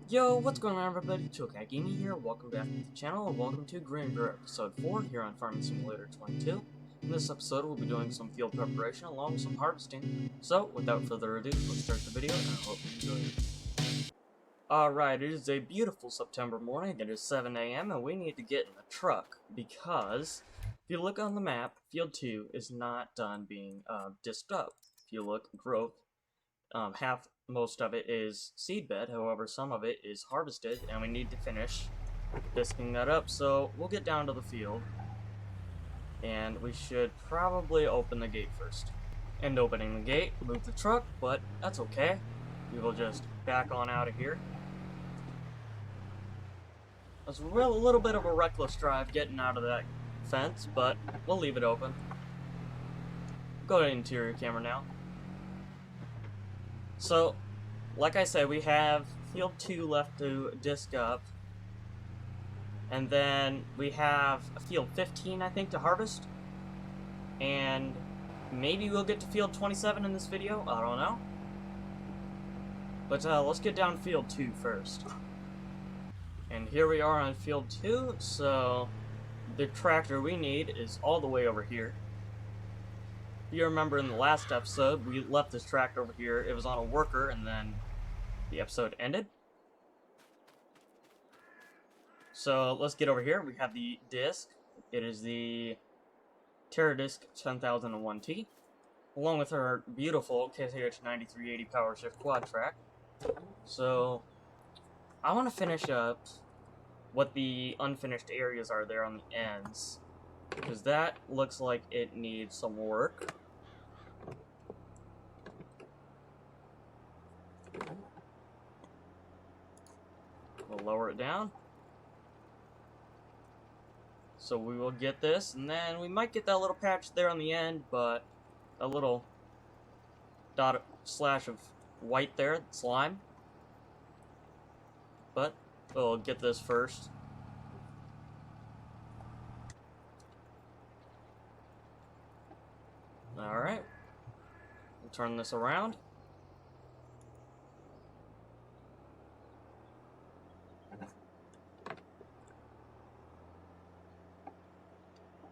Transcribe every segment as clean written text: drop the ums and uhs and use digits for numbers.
Yo, what's going on everybody? Chillcat Gaming here, welcome back to the channel, and welcome to Greenriver episode 4 here on Farming Simulator 22. In this episode we'll be doing some field preparation along with some harvesting. So, without further ado, let's start the video and I hope you enjoy it. Alright, it is a beautiful September morning, it is 7 AM and we need to get in the truck because, if you look on the map, field 2 is not done being disked up. If you look, growth, most of it is seedbed, however some of it is harvested and we need to finish disking that up. So we'll get down to the field and we should probably open the gate first. And opening the gate, move the truck, but that's okay. We will just back on out of here. It's a little bit of a reckless drive getting out of that fence, but we'll leave it open. Go to interior camera now. So, like I said, we have field 2 left to disc up, and then we have field 15, I think, to harvest, and maybe we'll get to field 27 in this video, I don't know. But let's get down field 2 first. And here we are on field 2, so the tractor we need is all the way over here. If you remember in the last episode, we left this tractor over here. It was on a worker, and then the episode ended. So let's get over here. We have the disc. It is the Terradisc 10001T, along with our beautiful KTH 9380 Power Shift Quad Track. So I want to finish up what the unfinished areas are there on the ends, because that looks like it needs some work. We'll lower it down. So we will get this, and then we might get that little patch there on the end, but a little dot slash of white there, slime. But we'll get this first. Alright, we'll turn this around.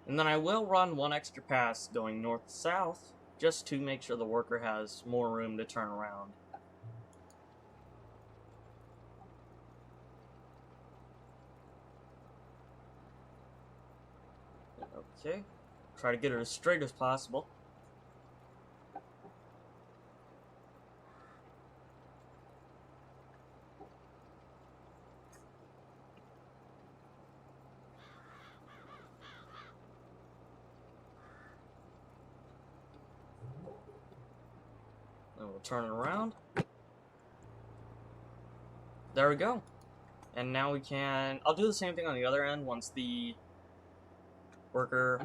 And then I will run one extra pass going north-south, just to make sure the worker has more room to turn around. Okay, try to get it as straight as possible. Then we'll turn it around. There we go. And now we can... I'll do the same thing on the other end once the worker...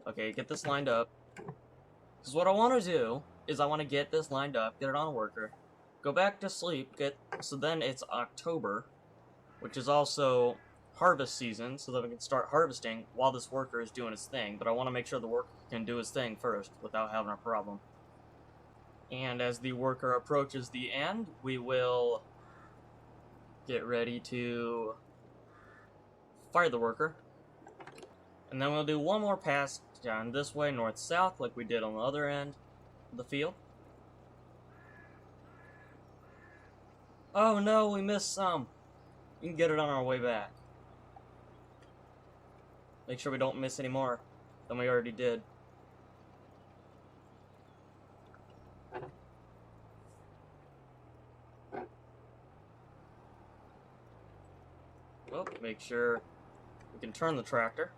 Okay, get this lined up. Because what I want to do is I want to get this lined up, get it on a worker, go back to sleep, so then it's October, which is also harvest season, so that we can start harvesting while this worker is doing his thing. But I want to make sure the worker can do his thing first without having a problem. And as the worker approaches the end, we will get ready to fire the worker. And then we'll do one more pass down this way, north-south, like we did on the other end of the field. Oh no, we missed some. We can get it on our way back. Make sure we don't miss any more than we already did. Well, make sure we can turn the tractor.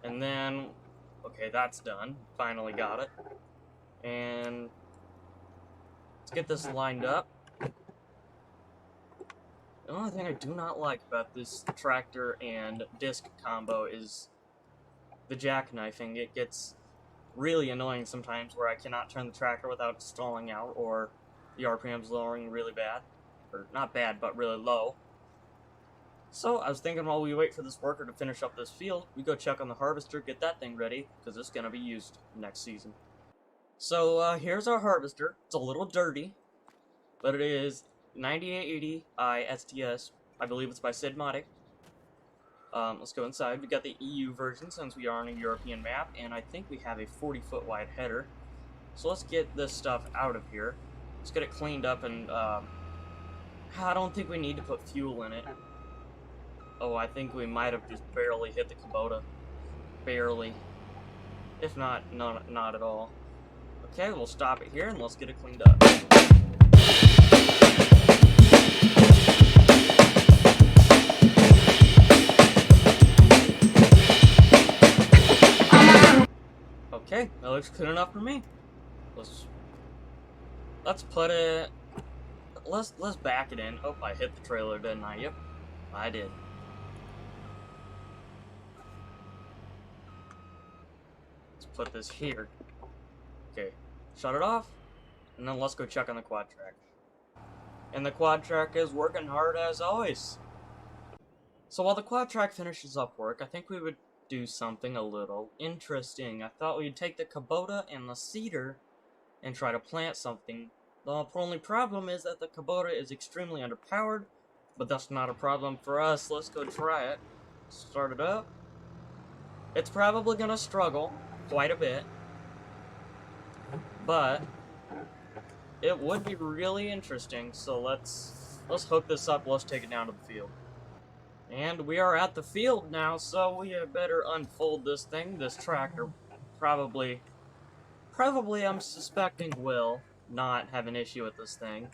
And then, okay, that's done. Finally got it. And let's get this lined up. The only thing I do not like about this tractor and disc combo is the jackknifing. It gets really annoying sometimes where I cannot turn the tractor without stalling out, or the RPM's lowering really bad. Or not bad, but really low. So I was thinking while we wait for this worker to finish up this field, we go check on the harvester, get that thing ready, because it's going to be used next season. So here's our harvester. It's a little dirty, but it is 9880i STS. I believe it's by Sid Modic. Let's go inside. We got the EU version since we are on a European map, and I think we have a 40-foot wide header. So let's get this stuff out of here. Let's get it cleaned up, and I don't think we need to put fuel in it. Oh, I think we might have just barely hit the Kubota. Barely. If not, not at all. Okay, we'll stop it here and let's get it cleaned up. Okay, that looks good enough for me. Let's put it. Let's back it in. Oh, I hit the trailer, didn't I? Yep, I did. Put this here. Okay, shut it off, and then let's go check on the quad track. And the quad track is working hard as always. So while the quad track finishes up work, I think we would do something a little interesting. I thought we'd take the Kubota and the seeder and try to plant something. The only problem is that the Kubota is extremely underpowered, but that's not a problem for us. Let's go try it. Start it up. It's probably gonna struggle quite a bit, but it would be really interesting. So let's hook this up. Let's take it down to the field, and we are at the field now. So we had better unfold this thing. This tractor probably I'm suspecting will not have an issue with this thing.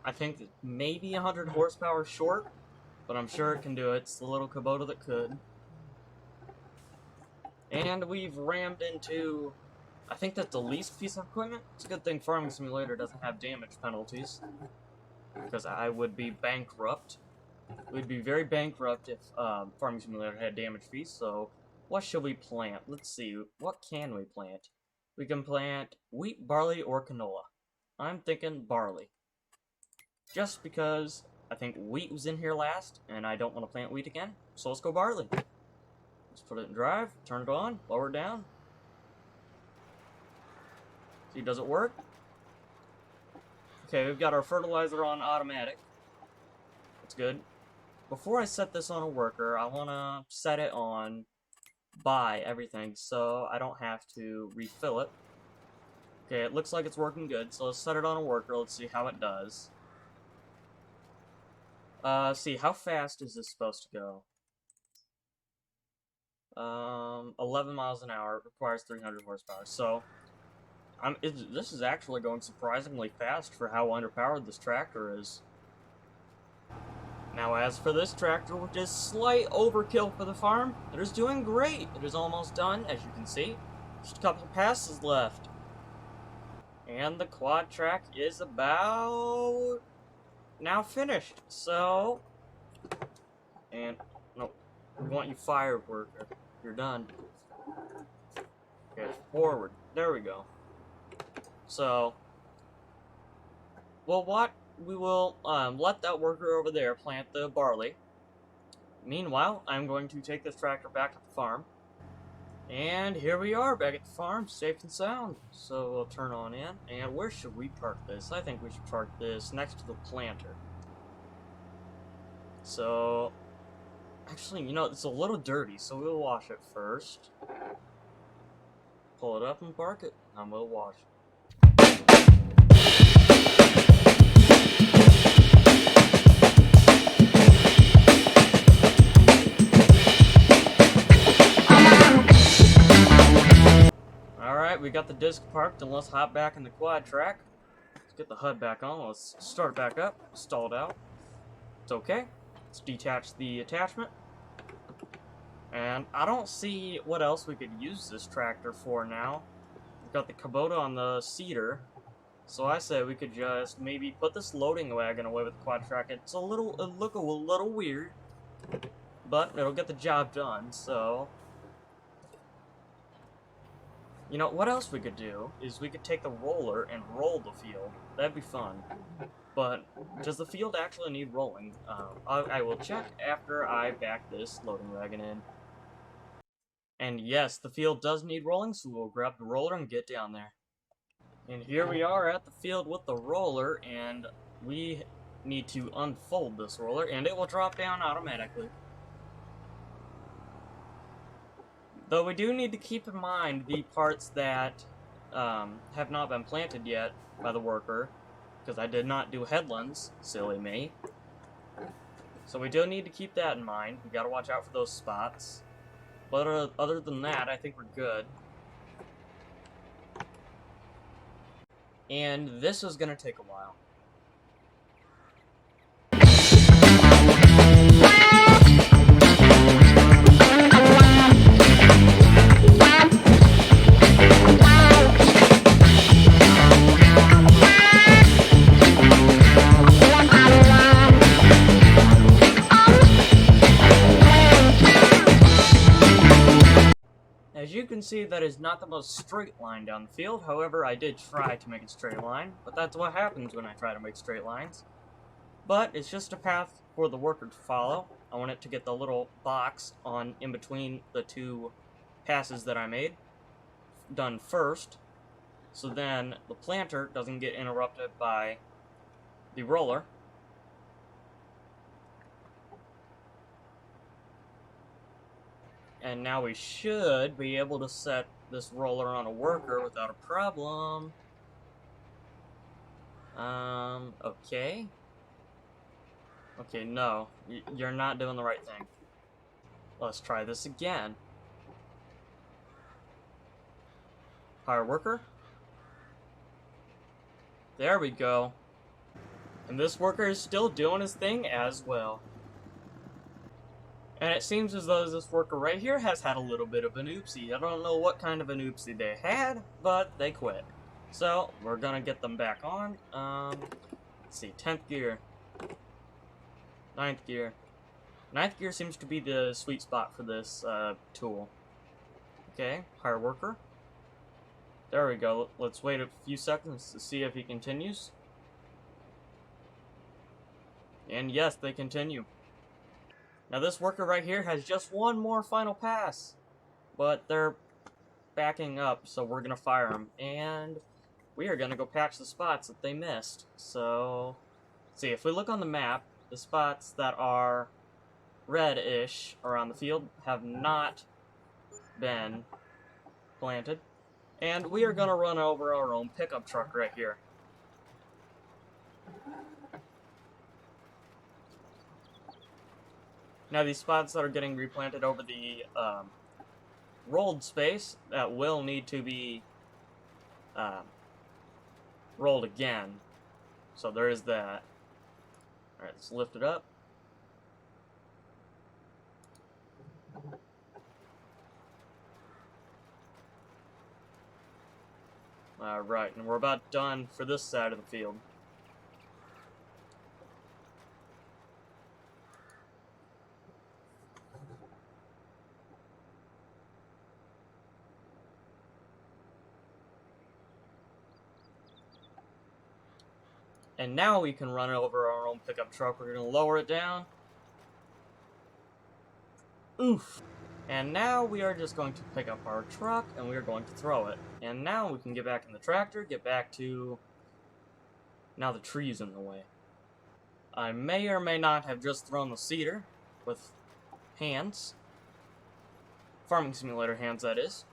I think maybe 100 horsepower short, but I'm sure it can do it. It's the little Kubota that could. And we've rammed into, I think that's the least piece of equipment. It's a good thing Farming Simulator doesn't have damage penalties, because I would be bankrupt. We'd be very bankrupt if Farming Simulator had damage fees. So what should we plant? Let's see, what can we plant? We can plant wheat, barley, or canola. I'm thinking barley. Just because I think wheat was in here last, and I don't want to plant wheat again, so let's go barley. Let's put it in drive, turn it on, lower it down. See, does it work? Okay, we've got our fertilizer on automatic. That's good. Before I set this on a worker, I want to set it on buy everything so I don't have to refill it. Okay, it looks like it's working good, so let's set it on a worker. Let's see how it does. See, how fast is this supposed to go? 11 miles an hour. It requires 300 horsepower. So, this is actually going surprisingly fast for how underpowered this tractor is. Now, as for this tractor, which is slight overkill for the farm, it is doing great. It is almost done, as you can see. Just a couple of passes left. And the quad track is about now finished. So, and no, we want you fired, worker. You're done. Okay, forward. There we go. So, well, what we will let that worker over there plant the barley. Meanwhile, I'm going to take this tractor back to the farm. And here we are, back at the farm, safe and sound. So we'll turn on in. And where should we park this? I think we should park this next to the planter. So, actually, you know, it's a little dirty, so we'll wash it first. Pull it up and park it, and we'll wash it. Alright, we got the disc parked, and let's hop back in the quad track. Let's get the HUD back on. Let's start it back up. Stalled out. It's okay. Let's detach the attachment. And I don't see what else we could use this tractor for now. We've got the Kubota on the seeder. So I say we could just maybe put this loading wagon away with the quad track. It'll look a little weird, but it'll get the job done, so. You know, what else we could do is we could take the roller and roll the field. That'd be fun. But does the field actually need rolling? I will check after I back this loading wagon in. And yes, the field does need rolling, so we'll grab the roller and get down there. And here we are at the field with the roller, and we need to unfold this roller, and it will drop down automatically. Though we do need to keep in mind the parts that have not been planted yet by the worker, because I did not do headlands, silly me. So we do need to keep that in mind. We gotta watch out for those spots. But other than that, I think we're good. And this is gonna take a while. As you can see, that is not the most straight line down the field. However, I did try to make a straight line, but that's what happens when I try to make straight lines. But it's just a path for the worker to follow. I want it to get the little box on in between the two passes that I made done first, so then the planter doesn't get interrupted by the roller. And now we should be able to set this roller on a worker without a problem. Okay. Okay, no. You're not doing the right thing. Let's try this again. Hire worker. There we go. And this worker is still doing his thing as well. And it seems as though this worker right here has had a little bit of an oopsie. I don't know what kind of an oopsie they had, but they quit. So, we're gonna get them back on. Let's see, 10th gear. 9th gear. 9th gear seems to be the sweet spot for this tool. Okay, hire worker. There we go. Let's wait a few seconds to see if he continues. And yes, they continue. Now this worker right here has just one more final pass, but they're backing up, so we're gonna fire them, and we are gonna go patch the spots that they missed. So, see, if we look on the map, the spots that are red-ish around the field have not been planted, and we are gonna run over our own pickup truck right here. Now these spots that are getting replanted over the rolled space, that will need to be rolled again. So there is that. Alright, let's lift it up. Alright, and we're about done for this side of the field. And now we can run over our own pickup truck. We're going to lower it down. Oof. And now we are just going to pick up our truck and we are going to throw it. And now we can get back in the tractor, get back to... Now the tree's in the way. I may or may not have just thrown the seeder with hands. Farming Simulator hands, that is.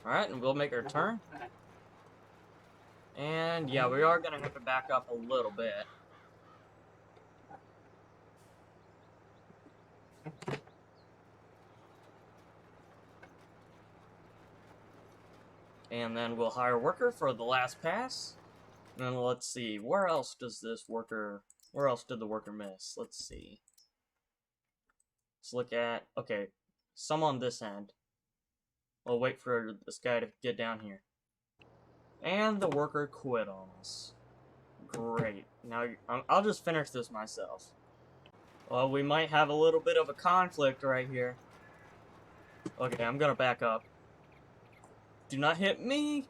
Alright, and we'll make our turn. And yeah, we are going to have to back up a little bit. And then we'll hire a worker for the last pass. And then let's see, where else did the worker miss? Let's see. Let's look at, okay, some on this end. We'll wait for this guy to get down here. And the worker quit on us. Great. Now, I'll just finish this myself. Well, we might have a little bit of a conflict right here. Okay, I'm gonna back up. Do not hit me!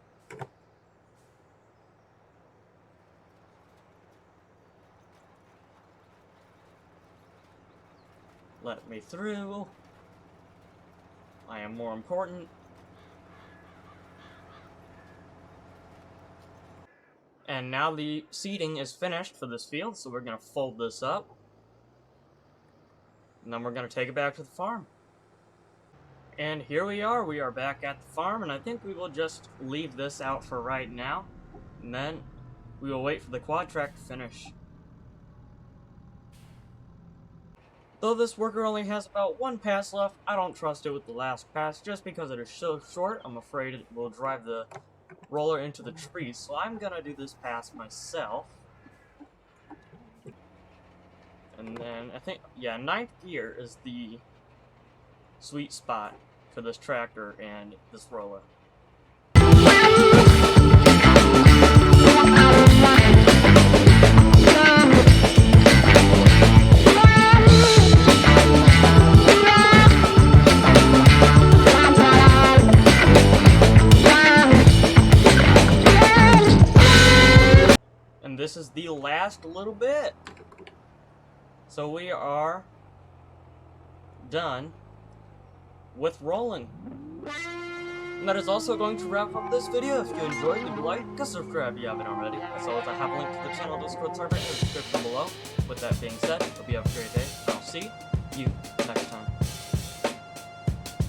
Let me through. I am more important. And now the seeding is finished for this field, so we're gonna fold this up. And then we're gonna take it back to the farm. And here we are back at the farm, and I think we will just leave this out for right now. And then we will wait for the quad track to finish. Though this worker only has about one pass left, I don't trust it with the last pass, just because it is so short. I'm afraid it will drive the roller into the trees, so I'm gonna do this pass myself. And then, I think, yeah, 9th gear is the sweet spot for this tractor and this roller. And this is the last little bit. So we are done with rolling. And that is also going to wrap up this video. If you enjoyed, leave a like, subscribe if you haven't already. As always, I have a link to the channel Discord server in the description below. With that being said, hope you have a great day, and I'll see you next time.